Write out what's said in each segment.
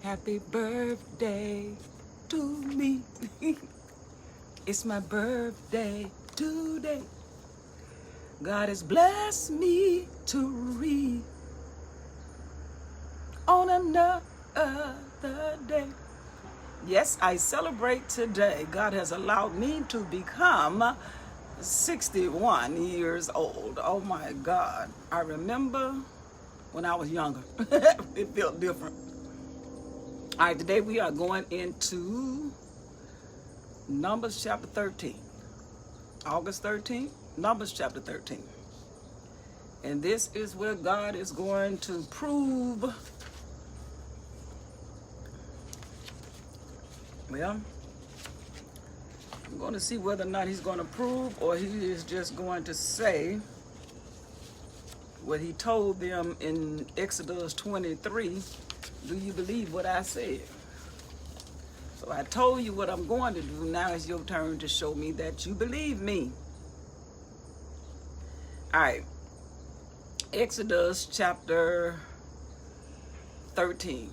Happy birthday to me. It's my birthday today. God has blessed me to read on another day. Yes, I celebrate today. God has allowed me to become 61 years old. Oh my God. I remember when I was younger. It felt different. All right, today we are going into Numbers chapter 13. August 13th, Numbers chapter 13. And this is where God is going to prove, well, I'm going to see whether or not he's going to prove or he is just going to say what he told them in Exodus 23. Do you believe what I said? So I told you what I'm going to do. Now it's your turn to show me that you believe me. All right. Exodus chapter 13.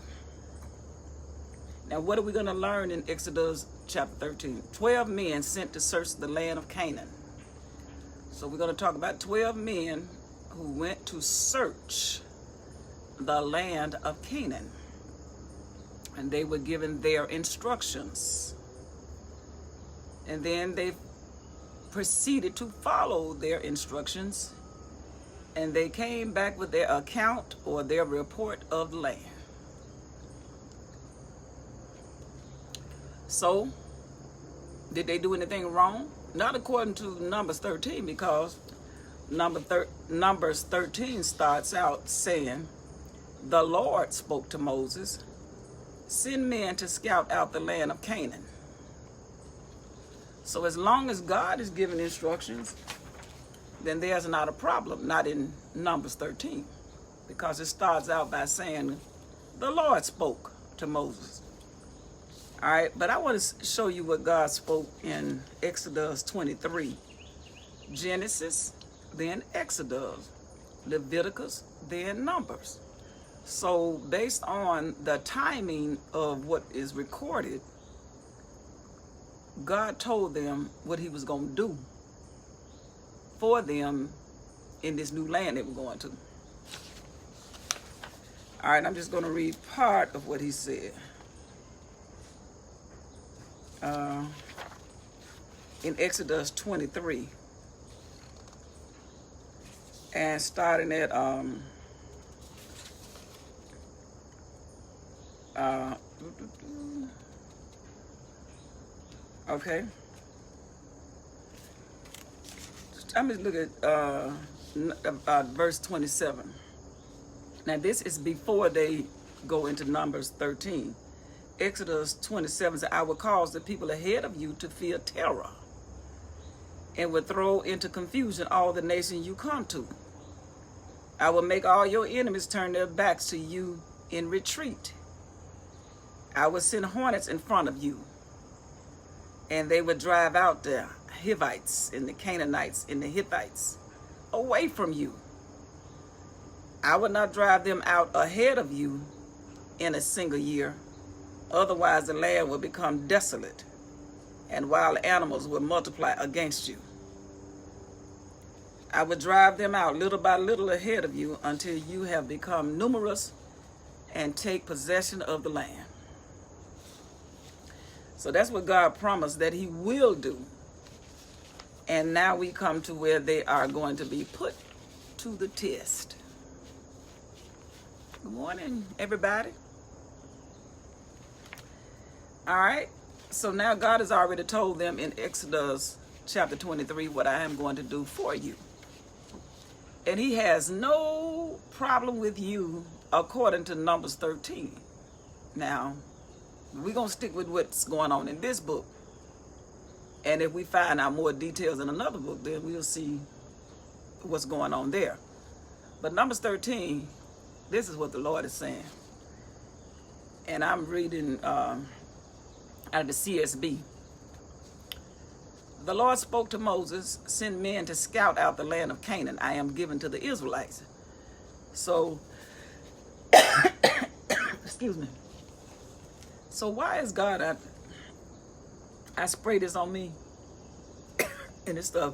Now what are we going to learn in Exodus chapter 13? 12 men sent to search the land of Canaan. So we're going to talk about 12 men who went to search the land of Canaan. And they were given their instructions. And then they proceeded to follow their instructions. And they came back with their account or their report of the land. So, did they do anything wrong? Not according to Numbers 13, because Numbers 13 starts out saying, the Lord spoke to Moses, send men to scout out the land of Canaan. So as long as God is giving instructions, then there's not a problem, not in Numbers 13, because it starts out by saying, the Lord spoke to Moses. All right, but I want to show you what God spoke in Exodus 23. Genesis, then Exodus, Leviticus, then Numbers. So based on the timing of what is recorded, God told them what he was going to do for them in this new land they were going to. All right, I'm just going to read part of what he said. In Exodus 23. And starting at okay. I'm just looking at verse 27. Now this is before they go into Numbers 13. Exodus 27 says, I will cause the people ahead of you to feel terror and will throw into confusion all the nations you come to. I will make all your enemies turn their backs to you in retreat. I will send hornets in front of you, and they will drive out the Hivites and the Canaanites and the Hittites away from you. I will not drive them out ahead of you in a single year. Otherwise, the land will become desolate, and wild animals will multiply against you. I will drive them out little by little ahead of you until you have become numerous and take possession of the land. So that's what God promised that he will do. And now we come to where they are going to be put to the test. Good morning, everybody. All right. So now God has already told them in Exodus chapter 23 what I am going to do for you. And he has no problem with you according to Numbers 13. Now, we're going to stick with what's going on in this book. And if we find out more details in another book, then we'll see what's going on there. But Numbers 13, this is what the Lord is saying. And I'm reading out of the CSB. The Lord spoke to Moses, send men to scout out the land of Canaan I am given to the Israelites. So, excuse me. So why is God, I spray this on me and this stuff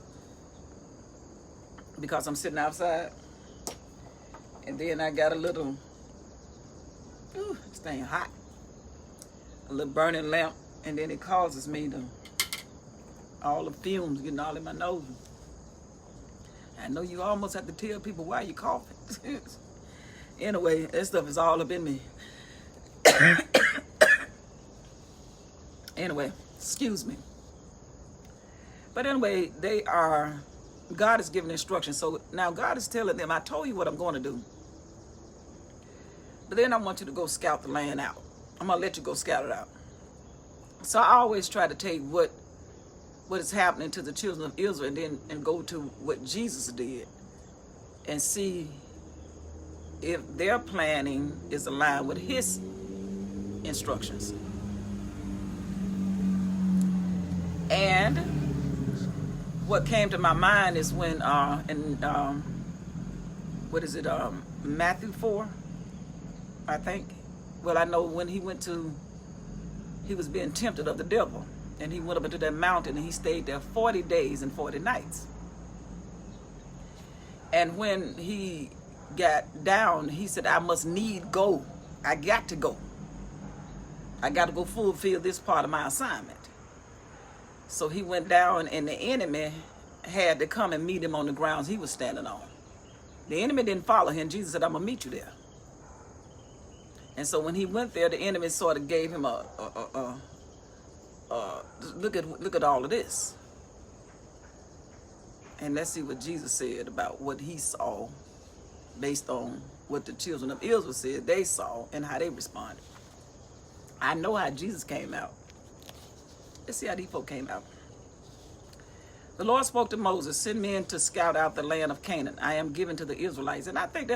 because I'm sitting outside, and then I got a little, ooh, this thing hot, a little burning lamp, and then it causes me to, all the fumes getting all in my nose. I know you almost have to tell people why you coughing. Anyway, that stuff is all up in me. Anyway, excuse me. But anyway, God is giving instructions. So now God is telling them, I told you what I'm going to do. But then I want you to go scout the land out. I'm going to let you go scout it out. So I always try to take what is happening to the children of Israel and go to what Jesus did and see if their planning is aligned with his instructions. And what came to my mind is when Matthew 4, I think. Well, I know when he was being tempted of the devil, and he went up into that mountain and he stayed there 40 days and 40 nights. And when he got down, he said, I must need go. I got to go. I got to go fulfill this part of my assignment. So he went down, and the enemy had to come and meet him on the grounds he was standing on. The enemy didn't follow him. Jesus said, I'm going to meet you there. And so when he went there, the enemy sort of gave him look at all of this. And let's see what Jesus said about what he saw based on what the children of Israel said they saw and how they responded. I know how Jesus came out. Let's see how these folk came out. The Lord spoke to Moses, send men to scout out the land of Canaan. I am given to the Israelites. And I think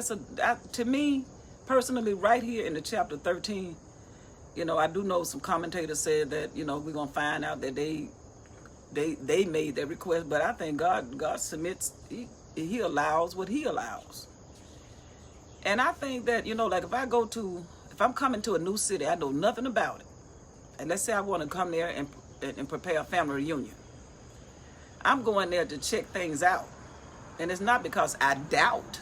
to me, personally, right here in the chapter 13, I do know some commentators said that, we're going to find out that they made that request. But I think God submits, he allows what he allows. And I think that, like if I'm coming to a new city, I know nothing about it. And let's say I want to come there and prepare a family reunion. I'm going there to check things out. And it's not because I doubt.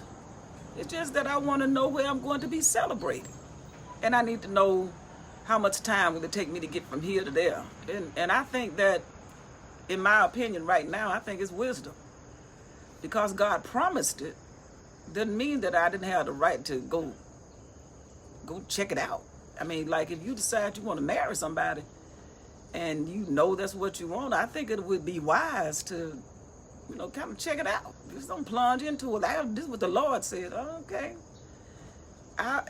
It's just that I want to know where I'm going to be celebrating. And I need to know how much time will it take me to get from here to there. And I think that, in my opinion right now, I think it's wisdom. Because God promised it, doesn't mean that I didn't have the right to go check it out. I mean, like if you decide you want to marry somebody and that's what you want, I think it would be wise to, kind of check it out. Just don't plunge into it. This is what the Lord said. Okay.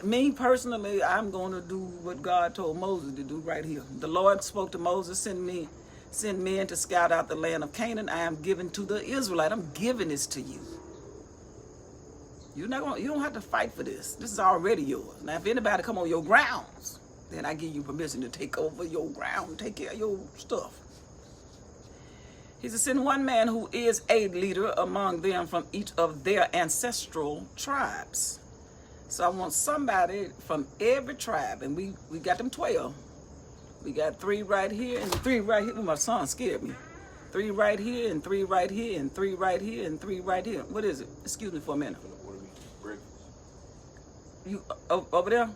Me personally, I'm going to do what God told Moses to do right here. The Lord spoke to Moses, send men to scout out the land of Canaan. I am given to the Israelite. I'm giving this to you. You don't have to fight for this. This is already yours. Now, if anybody come on your grounds, then I give you permission to take over your ground, take care of your stuff. He said, send one man who is a leader among them from each of their ancestral tribes. So I want somebody from every tribe, and we got them 12. We got 3 right here and 3 right here. My son scared me. 3 right here and 3 right here and 3 right here and 3 right here. What is it? Excuse me for a minute. You over there?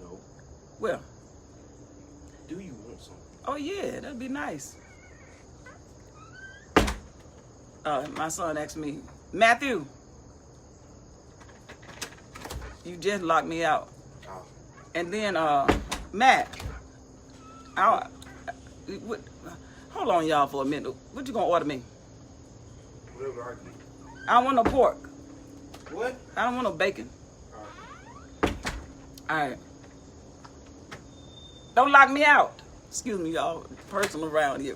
No. Where? Do you want something? Oh yeah, that'd be nice. My son asked me, Matthew, you just locked me out. Oh. And then Matt, hold on y'all for a minute. What you gonna order me? Whatever I need. I don't want no pork. What? I don't want no bacon. All right. Don't lock me out. Excuse me, y'all. Personal around here.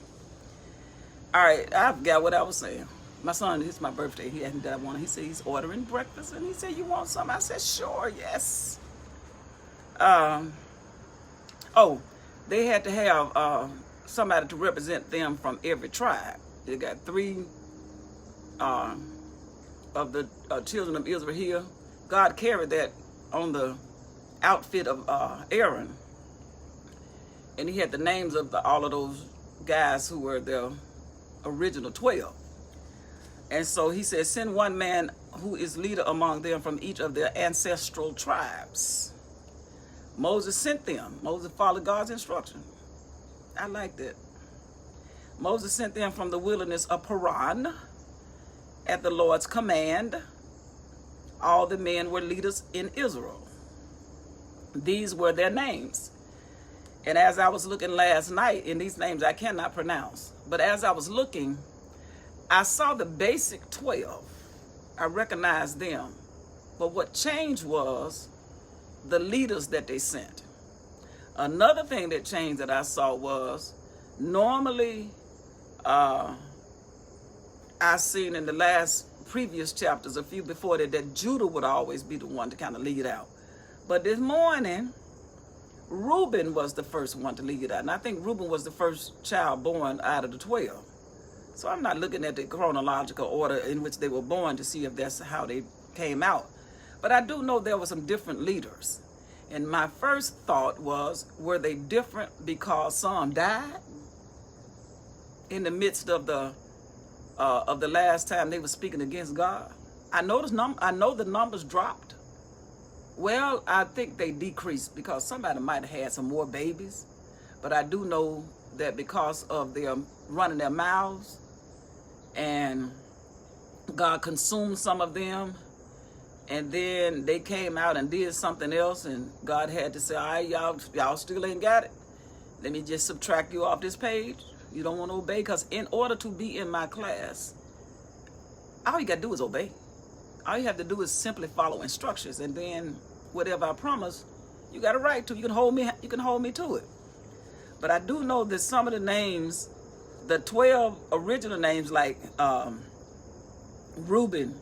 All right. I forgot what I was saying. My son, it's my birthday. He hadn't done one. He said he's ordering breakfast, and he said, you want some? I said, sure, yes. They had to have somebody to represent them from every tribe. They got 3 of the children of Israel here. God carried that on the outfit of Aaron. And he had the names of all of those guys who were the original 12. And so he said, send one man who is leader among them from each of their ancestral tribes. Moses sent them. Moses followed God's instruction. I like that. Moses sent them from the wilderness of Paran at the Lord's command. All the men were leaders in Israel. These were their names. And as I was looking last night, and these names I cannot pronounce, but as I was looking, I saw the basic 12. I recognized them. But what changed was the leaders that they sent. Another thing that changed that I saw was normally I seen in the last previous chapters, a few before that Judah would always be the one to kind of lead out. But this morning, Reuben was the first one to lead out. And I think Reuben was the first child born out of the 12. So I'm not looking at the chronological order in which they were born to see if that's how they came out. But I do know there were some different leaders. And my first thought was, were they different because some died in the midst of the last time they were speaking against God? I know the numbers dropped. Well, I think they decreased because somebody might have had some more babies. But I do know that because of them running their mouths and God consumed some of them, and then they came out and did something else, and God had to say, all right, y'all still ain't got it. Let me just subtract you off this page. You don't want to obey, because in order to be in my class, all you got to do is obey. All you have to do is simply follow instructions, and then whatever I promise, you got a right to. You can hold me to it. But I do know that some of the names, the 12 original names, like Reuben,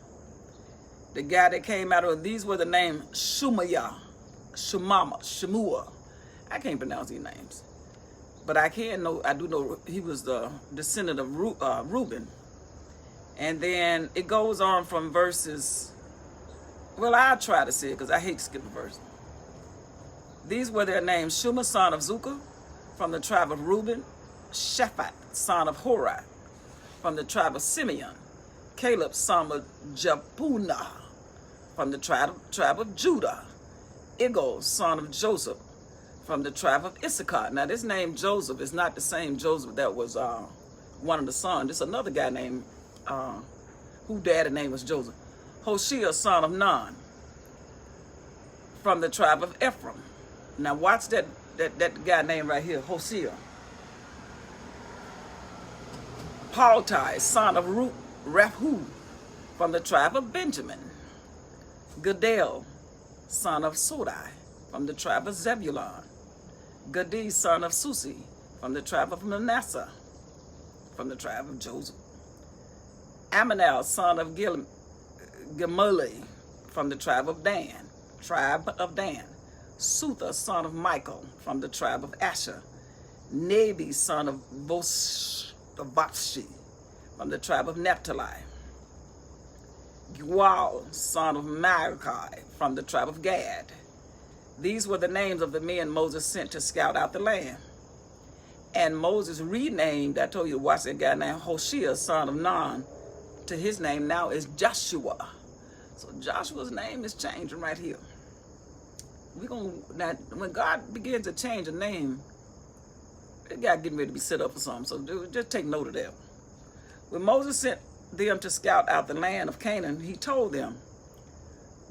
the guy that came out of, these were the names Shemaiah, Shemua. I can't pronounce these names. But I do know he was the descendant of Reuben. And then it goes on from verses, well, I'll try to say it because I hate to skip a verse. These were their names: Shuma, son of Zukkah, from the tribe of Reuben; Shaphat, son of Hori, from the tribe of Simeon; Caleb, son of Jephunneh, from the tribe of Judah; Igal, son of Joseph, from the tribe of Issachar. Now, this name Joseph is not the same Joseph that was one of the sons. This is another guy named, who dad's name was Joseph. Hoshea, son of Nun, from the tribe of Ephraim. Now, watch that guy named right here, Hoshea. Paltai, son of Raphu, from the tribe of Benjamin. Gadel, son of Sodai, from the tribe of Zebulun. Gadi, son of Susi, from the tribe of Manasseh, from the tribe of Joseph. Aminal, son of Gemali, from the tribe of Dan. Sutha, son of Michael, from the tribe of Asher. Nebi, son of Vashti, from the tribe of Naphtali. Gwal, son of Malachi, from the tribe of Gad. These were the names of the men Moses sent to scout out the land. And Moses renamed, I told you to watch that guy named Hoshea, son of Nun, to his name now is Joshua. So Joshua's name is changing right here. Now, when God begins to change a name, that guy getting ready to be set up for something. So just take note of that. When Moses sent them to scout out the land of Canaan, he told them,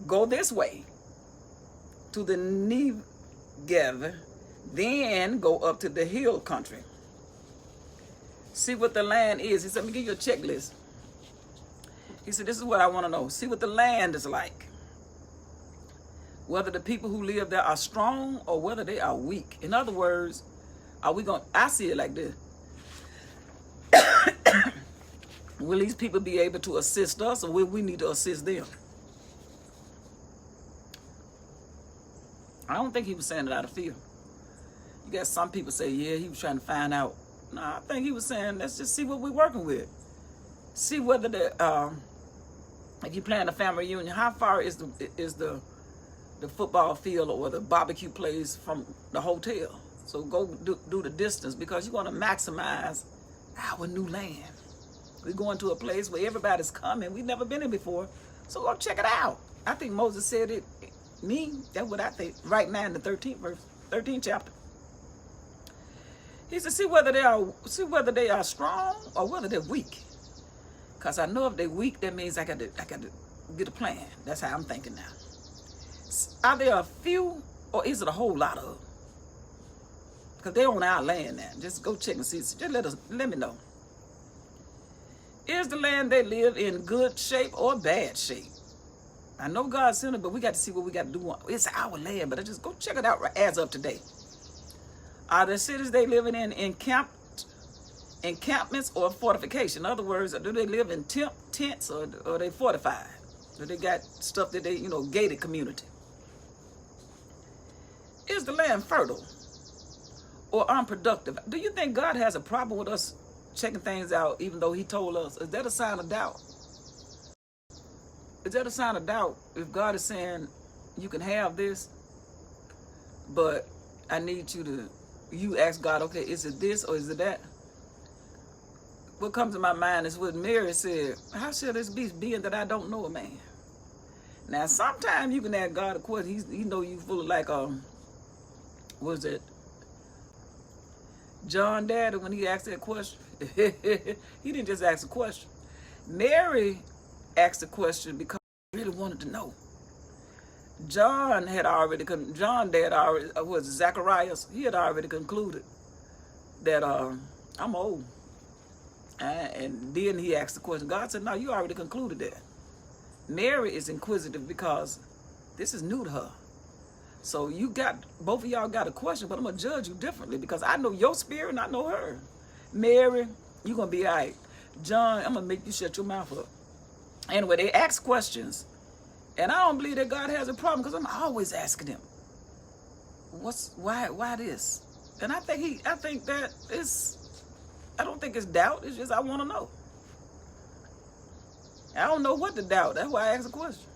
go this way to the Negev, then go up to the hill country. See what the land is. He said, let me give you a checklist. He said, this is what I want to know. See what the land is like. Whether the people who live there are strong or whether they are weak. In other words, I see it like this. Will these people be able to assist us, or will we need to assist them? I don't think he was saying it out of fear. You got some people say, yeah, he was trying to find out. No, I think he was saying, let's just see what we're working with. See whether if you plan a family reunion, how far is the football field or the barbecue place from the hotel? So go do the distance because you want to maximize our new land. We're going to a place where everybody's coming. We've never been in before. So go check it out. I think Moses said it. That's what I think. Right now in the 13th verse, 13th chapter. He said, see whether they are strong or whether they're weak. Because I know if they're weak, that means I got to get a plan. That's how I'm thinking now. Are there a few or is it a whole lot of them? Because they're on our land now. Just go check and see. Just let me know. Is the land they live in good shape or bad shape? I know God sent it, but we got to see what we got to do. It's our land, but I just go check it out as of today. Are the cities they live in encampments or fortification? In other words, do they live in tents or are they fortified? Do they got stuff that they, gated community? Is the land fertile or unproductive? Do you think God has a problem with us checking things out even though he told us? Is that a sign of doubt? Is that a sign of doubt if God is saying you can have this, but I need you ask God, okay, is it this or is it that? What comes to my mind is what Mary said, how shall this be being that I don't know a man? Now, sometimes you can ask God a question. He know you full of like, what is it? John Daddy, when he asked that question, he didn't just ask a question. Mary asked the question because he really wanted to know. John Dad already, was Zacharias, he had already concluded that I'm old. And then he asked the question. God said, no, you already concluded that. Mary is inquisitive because this is new to her. So both of y'all got a question, but I'm going to judge you differently because I know your spirit and I know her. Mary, you're going to be all right. John, I'm going to make you shut your mouth up. Anyway, they ask questions. And I don't believe that God has a problem because I'm always asking him, why this? And I think that I don't think it's doubt. It's just I want to know. I don't know what to doubt. That's why I ask a question.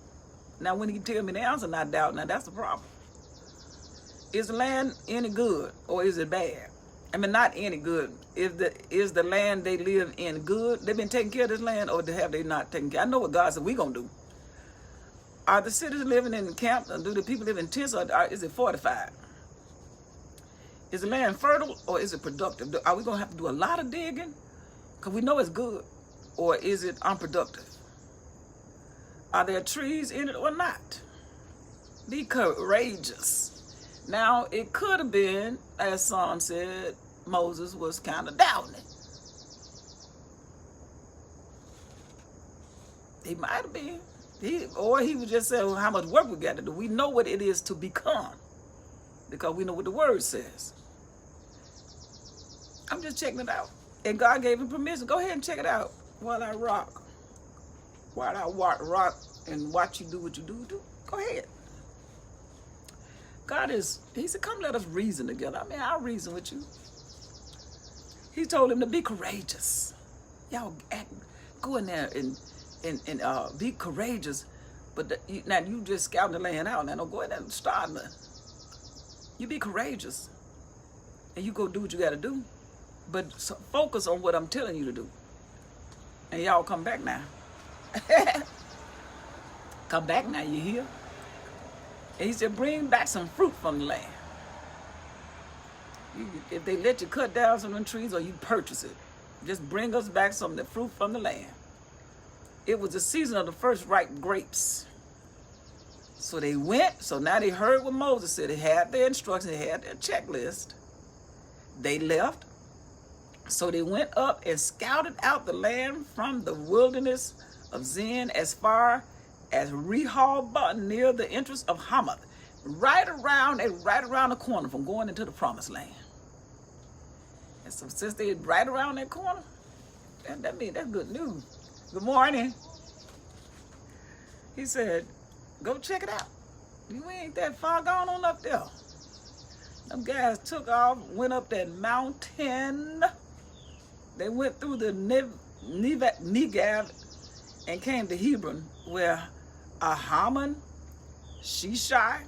Now, when he tell me the answer, not doubt, now that's the problem. Is the land any good or is it bad? I mean, not any good. Is the land they live in good? They've been taking care of this land or have they not taken care? I know what God said we going to do. Are the cities living in camps? Or do the people live in tents or is it fortified? Is the land fertile or is it productive? Are we going to have to do a lot of digging? Because we know it's good. Or is it unproductive? Are there trees in it or not? Be courageous. Now, it could have been, as some said, Moses was kind of doubting it. He might have been. Or he was just saying, well, how much work we got to do. We know what it is to become because we know what the word says. I'm just checking it out. And God gave him permission. Go ahead and check it out while I rock. While I rock and watch you do what you do. Go ahead. He said, come let us reason together. I mean, I'll reason with you. He told him to be courageous. Y'all go in there and be courageous. But now you just scouting the land out. Now don't go in there and start nothing. You be courageous. And you go do what you got to do. But focus on what I'm telling you to do. And y'all come back now. Come back now, you hear? And he said, bring back some fruit from the land. If they let you cut down some of them trees or you purchase it, just bring us back some of the fruit from the land. It was the season of the first ripe grapes. So they went. So now they heard what Moses said. They had their instructions. They had their checklist. They left. So they went up and scouted out the land from the wilderness of Zin as far as Rehoboth near the entrance of Hamath, right around the corner from going into the promised land. And so since they're right around that corner, that means that's good news. Good morning. He said, go check it out. You ain't that far gone on up there. Them guys took off, went up that mountain. They went through the Negev and came to Hebron, where Ahaman, Shishai,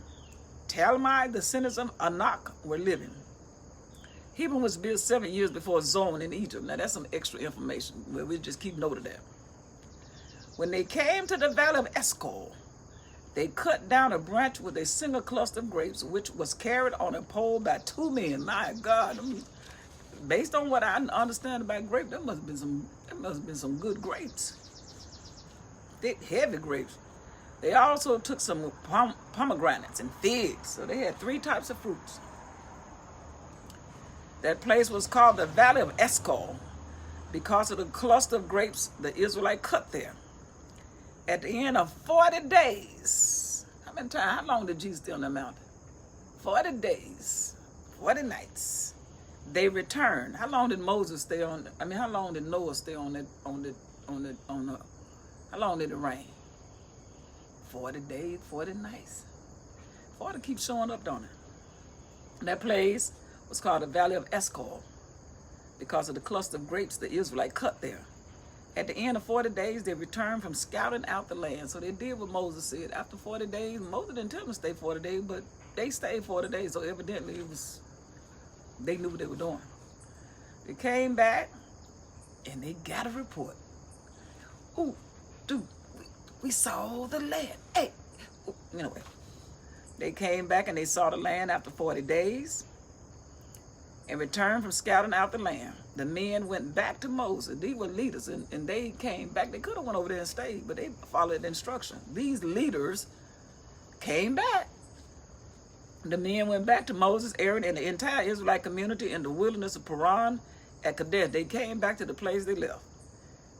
Talmai, the descendants of Anak, were living. Hebron was built 7 years before Zoan in Egypt. Now that's some extra information, but we just keep note of that. When they came to the valley of Eshcol, they cut down a branch with a single cluster of grapes, which was carried on a pole by 2 men. My God, based on what I understand about grapes, there must have been some good grapes. Thick, heavy grapes. They also took some pomegranates and figs. So they had 3 types of fruits. That place was called the Valley of Eshcol because of the cluster of grapes the Israelite cut there. At the end of 40 days, how long did Jesus stay on the mountain? 40 days, 40 nights. They returned. How long did Moses stay on? How long did Noah stay on how long did it rain? 40 days, 40 nights. 40 keeps showing up, don't it? That place was called the Valley of Eshcol because of the cluster of grapes the Israelite cut there. At the end of 40 days, they returned from scouting out the land. So they did what Moses said. After 40 days, Moses didn't tell them to stay 40 days, but they stayed 40 days. So evidently they knew what they were doing. They came back and they got a report. Ooh, dude, we saw the land. Hey, anyway, they came back and they saw the land after 40 days and returned from scouting out the land. The men went back to Moses. These were leaders, and they came back. They could have went over there and stayed, but they followed the instruction. These leaders came back. The men went back to Moses, Aaron, and the entire Israelite community in the wilderness of Paran at Kadesh. They came back to the place they left.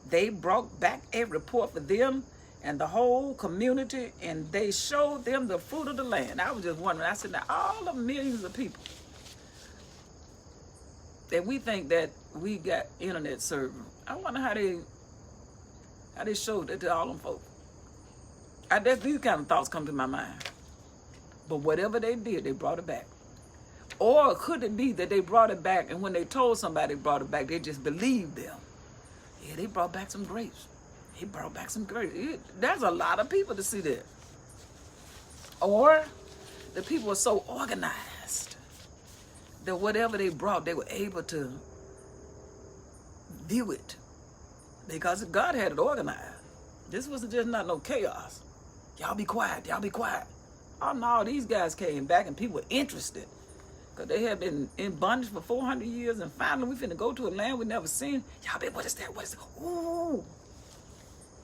They brought back a report for them and the whole community, and they showed them the fruit of the land. I was just wondering, I said, now all the millions of people that we think that we got internet service, I wonder how they showed that to all them folks. These kind of thoughts come to my mind. But whatever they did, they brought it back. Or could it be that they brought it back, and when they told somebody they brought it back, they just believed them? Yeah, they brought back some grapes. He brought back some grapes. There's a lot of people to see that. Or the people were so organized that whatever they brought, they were able to view it because God had it organized. This wasn't just not no chaos. Y'all be quiet. Y'all be quiet. Oh no, these guys came back and people were interested because they had been in bondage for 400 years, and finally we finna go to a land we never seen. Y'all be, what is that? What is that? Ooh.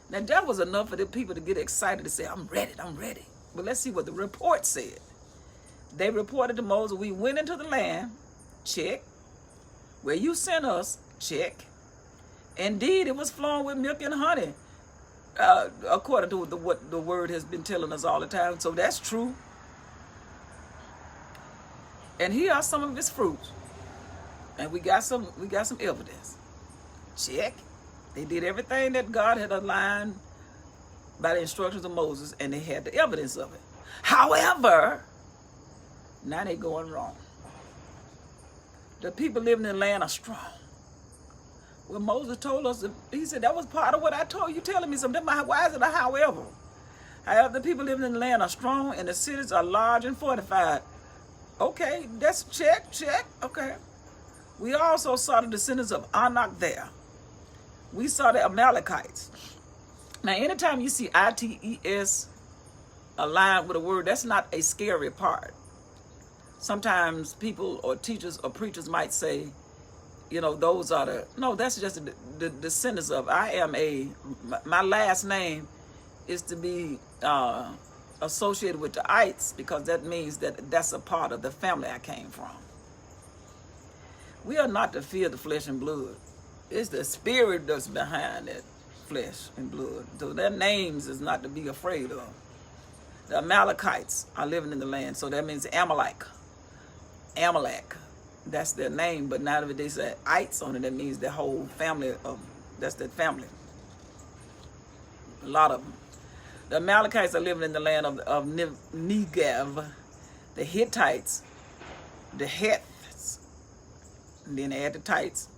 Now that was enough for the people to get excited to say, I'm ready, I'm ready. But let's see what the report said. They reported to Moses, we went into the land, check. Where you sent us, check. Indeed, it was flowing with milk and honey, according to what the word has been telling us all the time. So that's true. And here are some of its fruits. And we got some evidence. Check. They did everything that God had aligned by the instructions of Moses, and they had the evidence of it. However, now they're going wrong. The people living in the land are strong. Well, Moses told us, he said, that was part of what I told you, telling me something. Why is it a however? However, the people living in the land are strong, and the cities are large and fortified. Okay, that's check. Okay. We also saw the descendants of Anak there. We saw the Amalekites. Now, anytime you see ITES aligned with a word, that's not a scary part. Sometimes people or teachers or preachers might say, those are that's just the descendants of. My last name is to be associated with the ites because that means that's a part of the family I came from. We are not to fear the flesh and blood. It's the spirit that's behind that flesh and blood. So their names is not to be afraid of. The Amalekites are living in the land, so that means Amalek. That's their name, but now that they say ites on it, that means the whole family that's their family. A lot of them. The Amalekites are living in the land of Negev. The Hittites, the Heths, and then they had the Tites,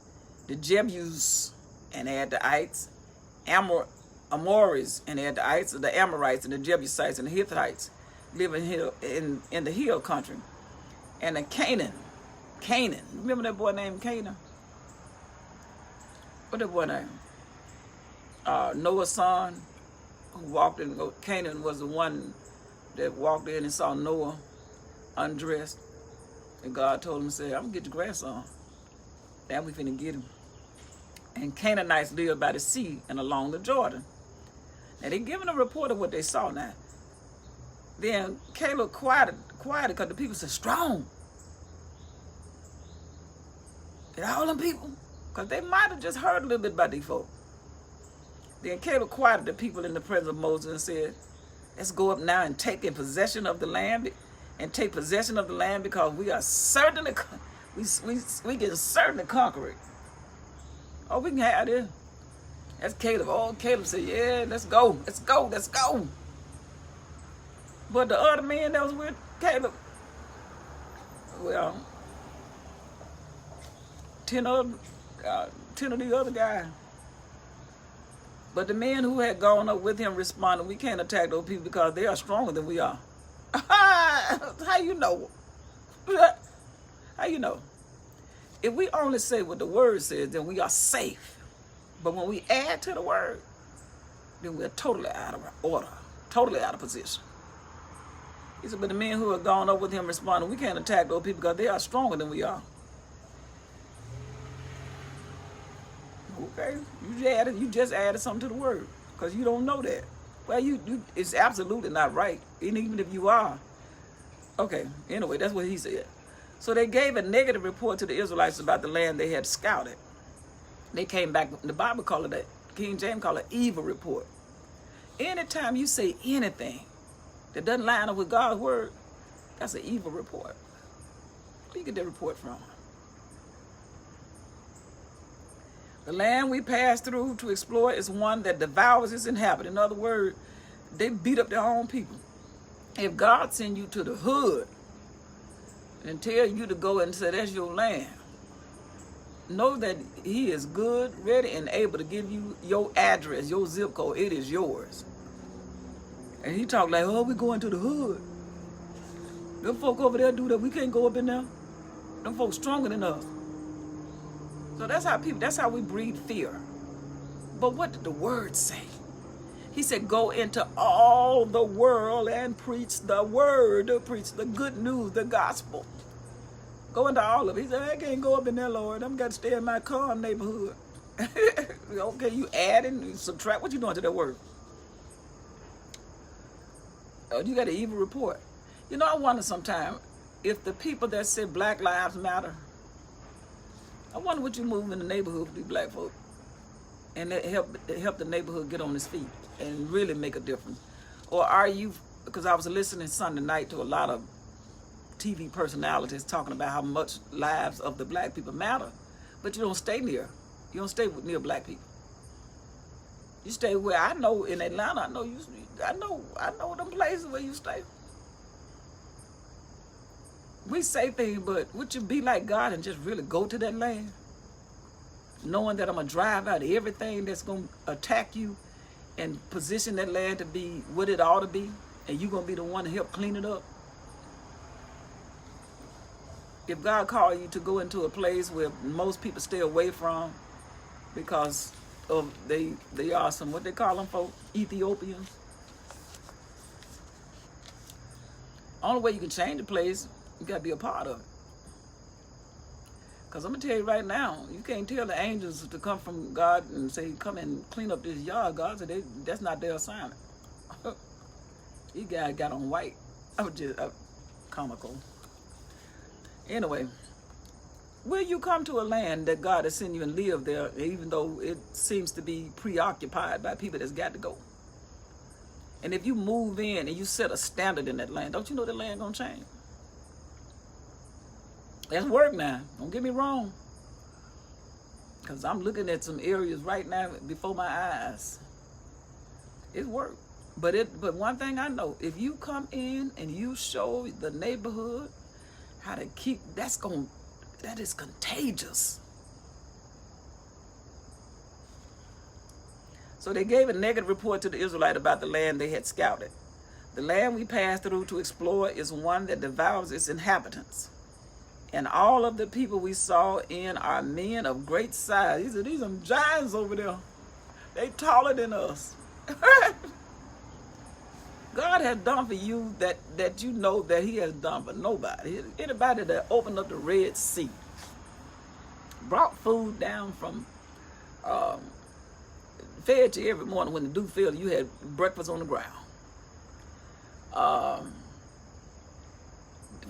the Jebus, and they had the ites, Amoris, and they had the ites, the Amorites, and the Jebusites, and the Hittites living here in the hill country, and the Canaan. Canaan. Remember that boy named Canaan? What that boy name? Noah's son, who walked in. Canaan was the one that walked in and saw Noah undressed. And God told him, say, I'm going to get your grandson. Now we finna get him. And Canaanites lived by the sea and along the Jordan. Now they giving a report of what they saw now. Then Caleb quieted because the people said, strong. And all them people, because they might have just heard a little bit about these folks. Then Caleb quieted the people in the presence of Moses and said, let's go up now and take in possession of the land, and take possession of the land, because we are certainly, we can certainly conquer it. Oh, we can have this. That's Caleb. Oh, Caleb said, yeah, let's go, let's go, let's go. But the other man that was with Caleb, well, 10 of the other guys. But the men who had gone up with him responded, we can't attack those people because they are stronger than we are. How you know? How you know? If we only say what the word says, then we are safe. But when we add to the word, then we're totally out of order, totally out of position. He said, but the men who had gone up with him responded, we can't attack those people because they are stronger than we are. Okay, you just added something to the word because you don't know that. Well, it's absolutely not right, and even if you are. Okay, anyway, that's what he said. So they gave a negative report to the Israelites about the land they had scouted. They came back, the Bible called it that, King James called it evil report. Anytime you say anything that doesn't line up with God's word, that's an evil report. Where do you get that report from? The land we passed through to explore is one that devours its inhabitants. In other words, they beat up their own people. If God send you to the hood and tell you to go and say that's your land, know that he is good, ready, and able to give you your address, your zip code. It is yours. And he talk like, oh, we going to the hood. Them folk over there do that. We can't go up in there. Them folks stronger than us. So that's how we breed fear. But what did the word say? He said, go into all the world and preach the word, preach the good news, the gospel. Go into all of it. He said, I can't go up in there, Lord. I'm got to stay in my calm neighborhood. Okay, you add and you subtract. What you doing to that word? Oh, you got an evil report. You know, I wonder sometimes if the people that say Black Lives Matter, I wonder what you move in the neighborhood with these black folk and that help the neighborhood get on its feet and really make a difference. Or are you, because I was listening Sunday night to a lot of TV personalities talking about how much lives of the black people matter, but you don't stay near. You don't stay near black people. You stay where I know in Atlanta. I know them places where you stay. We say things, but would you be like God and just really go to that land? Knowing that I'm going to drive out everything that's going to attack you and position that land to be what it ought to be, and you're going to be the one to help clean it up? If God called you to go into a place where most people stay away from because of they are some, what they call them folks, Ethiopians. Only way you can change the place, you got to be a part of it. Because I'm going to tell you right now, you can't tell the angels to come from God and say, come and clean up this yard. God said that's not their assignment. These guys got on white. I was just comical. Anyway, will you come to a land that God has sent you and live there, even though it seems to be preoccupied by people that's got to go? And if you move in and you set a standard in that land, don't you know the land gonna change? That's work now. Don't get me wrong. Because I'm looking at some areas right now before my eyes. It's work. But one thing I know, if you come in and you show the neighborhood how to keep, that is contagious. So they gave a negative report to the Israelite about the land they had scouted. The land we passed through to explore is one that devours its inhabitants. And all of the people we saw in are men of great size. These are giants over there. They taller than us. God has done for you that you know that he has done for nobody. Anybody that opened up the Red Sea, brought food down from, fed you every morning when the dew fell, you had breakfast on the ground.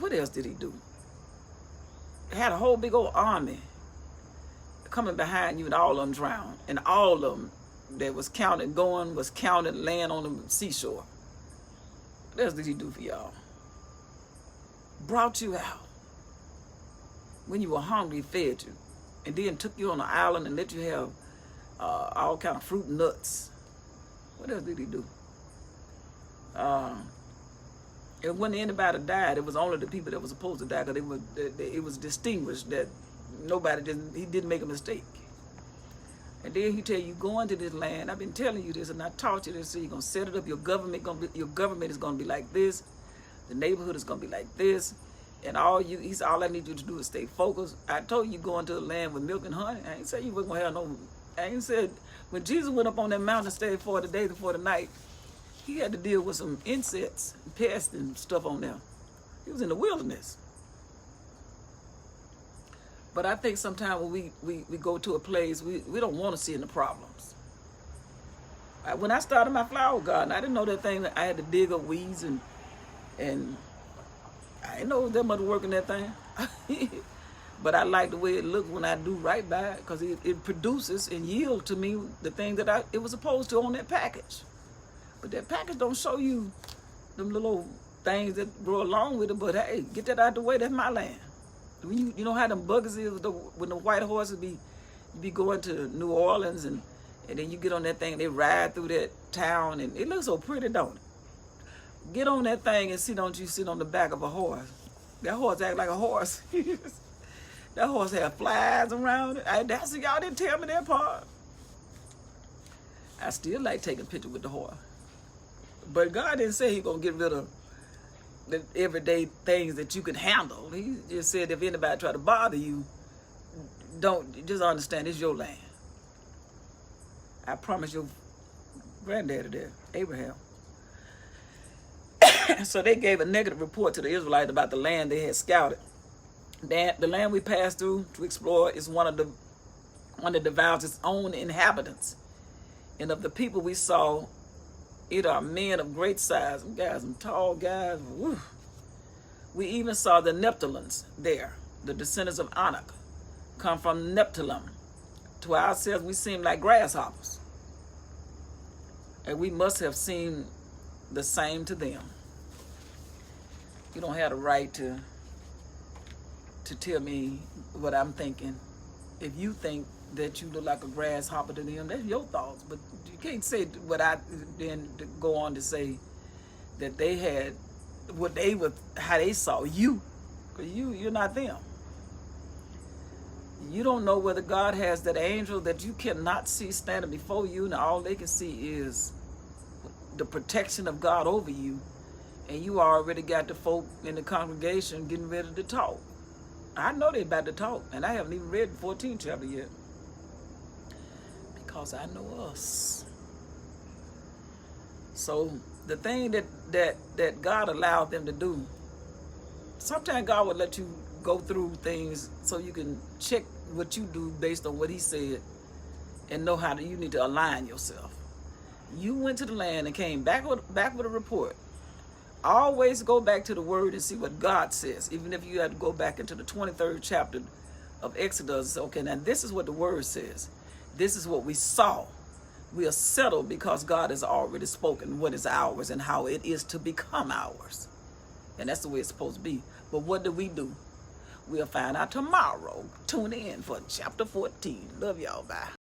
What else did he do? Had a whole big old army coming behind you, and all of them drowned. And all of them that was counted going was counted laying on the seashore. What else did he do for y'all? Brought you out. When you were hungry, he fed you. And then took you on an island and let you have all kind of fruit and nuts. What else did he do? And when anybody died, it was only the people that were supposed to die, because it was distinguished that he didn't make a mistake. And then he tell you, go into this land. I've been telling you this, and I taught you this. So you're gonna set it up. Your government is gonna be like this. The neighborhood is gonna be like this. And all I need you to do is stay focused. I told you go into the land with milk and honey. I ain't say you wasn't gonna have no. I ain't said when Jesus went up on that mountain and stayed 40 days and 40 nights. He had to deal with some insects, and pests, and stuff on there. He was in the wilderness. But I think sometimes when we go to a place, we don't want to see any problems. When I started my flower garden, I didn't know that thing. I had to dig up weeds, and I didn't know there much work in that thing. But I like the way it looks when I do right by it, because it produces and yields to me the thing that it was supposed to on that package. But that package don't show you them little things that grow along with it. But hey, get that out the way. That's my land. When you know how them buggers is when the white horses be going to New Orleans, and then you get on that thing and they ride through that town, and it looks so pretty, don't it? Get on that thing and don't you sit on the back of a horse. That horse act like a horse. That horse had flies around it. Y'all didn't tell me that part. I still like taking pictures with the horse. But God didn't say He's gonna get rid of the everyday things that you can handle. He just said if anybody try to bother you, just understand it's your land. I promise your granddaddy there, Abraham. So they gave a negative report to the Israelites about the land they had scouted. The land we passed through to explore is one that devours its own inhabitants. And of the people we saw, it are men of great size. Some guys, some tall guys. Woo. We even saw the Nephtalims there, the descendants of Anak, come from Nephthalim. To ourselves, we seem like grasshoppers. And we must have seemed the same to them. You don't have the right to tell me what I'm thinking. If you think that you look like a grasshopper to them, that's your thoughts. But you can't say what I then go on to say that they had how they saw you, because you're not them. You don't know whether God has that angel that you cannot see standing before you, and all they can see is the protection of God over you, and you already got the folk in the congregation getting ready to talk. I know they're about to talk, and I haven't even read the 14th chapter yet, because I know us. So the thing that God allowed them to do, sometimes God will let you go through things so you can check what you do based on what He said, and know how you need to align yourself. You went to the land and came back with a report. Always go back to the Word and see what God says, even if you had to go back into the 23rd chapter of Exodus. Okay, now this is what the Word says. This is what we saw. We are settled because God has already spoken what is ours and how it is to become ours. And that's the way it's supposed to be. But what do? We'll find out tomorrow. Tune in for chapter 14. Love y'all. Bye.